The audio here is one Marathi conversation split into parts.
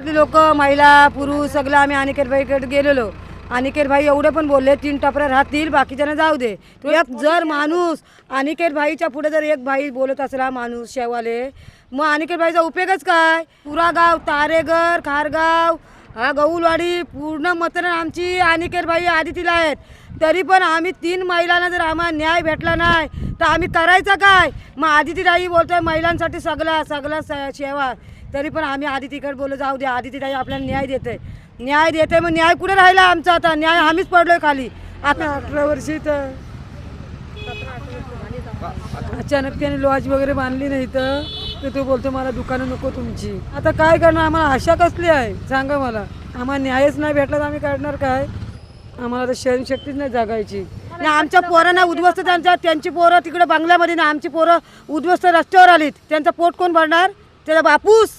लोक महिला पुरुष सगळं आम्ही अनिकेत भाईकडे गेलेलो. अनिकेत भाई एवढे पण बोलले 3 टपऱ्या राहतील बाकीच्यांना जाऊ दे. तो एक जर माणूस अनिकेत भाईच्या पुढे जर एक भाई बोलत असला माणूस शेवाले मग अनिकेत भाईचा उपयोगच काय. पुरा गाव तारेगर खारगाव हा गौलवाडी पूर्ण मतदान आमची अनिकेत भाई आदितीला आहेत. तरी पण आम्ही 3 महिलांना जर आम्हाला न्याय भेटला नाही तर आम्ही करायचं काय. मग आदितीताई बोलतोय महिलांसाठी सगळा सेवा. तरी पण आम्ही आदितीकडे बोललो जाऊ दे आदितीताई आपल्याला न्याय देते मग न्याय कुठे राहिला आमचा. आता न्याय आम्हीच पडलोय खाली. आता 18 वर्षी तर अचानक त्याने लॉज वगैरे बांधली नाही तर तो बोलतो मला दुकानं नको तुमची. आता काय करणार आम्हाला आशा कसली आहे सांगा मला. आम्हाला न्यायच नाही भेटला तर आम्ही करणार काय. आम्हाला तर शक्तीच नाही जगायची. आमच्या पोरांना उद्ध्वस्त त्यांची पोरं तिकडे बंगल्यामध्ये ना आमची पोरं उद्ध्वस्त रस्त्यावर आलीत. त्यांचं पोट कोण भरणार. त्याचा बापूस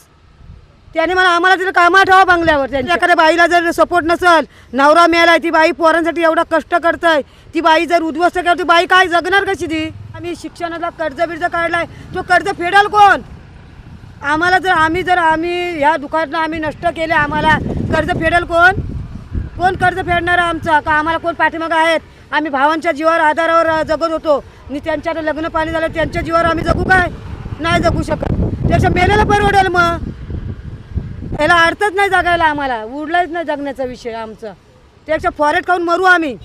त्याने मला आम्हाला तिला कामाला ठेवा बंगल्यावर. त्यांच्या एखाद्या बाईला जर सपोर्ट नसेल नवरा मिळालाय ती बाई पोरांसाठी एवढा कष्ट करताय ती बाई जर उद्ध्वस्त करते बाई काय जगणार कशी ती. आम्ही शिक्षणाला कर्ज काढलाय तो कर्ज फेडाल कोण. आम्हाला जर आम्ही ह्या दुकानात आम्ही नष्ट केले आम्हाला कर्ज फेडेल कोण कर्ज फेडणार आमचा का. आम्हाला कोण पाठीमागं आहेत. आम्ही भावांच्या जीवावर आधारावर जगत होतो आणि त्यांच्या लग्न पाणी झालं त्यांच्या जीवावर आम्ही जगू काय नाही जगू शकत. त्याच्या मेलेला परवडेल मग. याला अर्थच नाही जगायला आम्हाला उरलाच नाही जगण्याचा विषय आमचा. त्यापेक्षा फॉरेट खाऊन मरू आम्ही.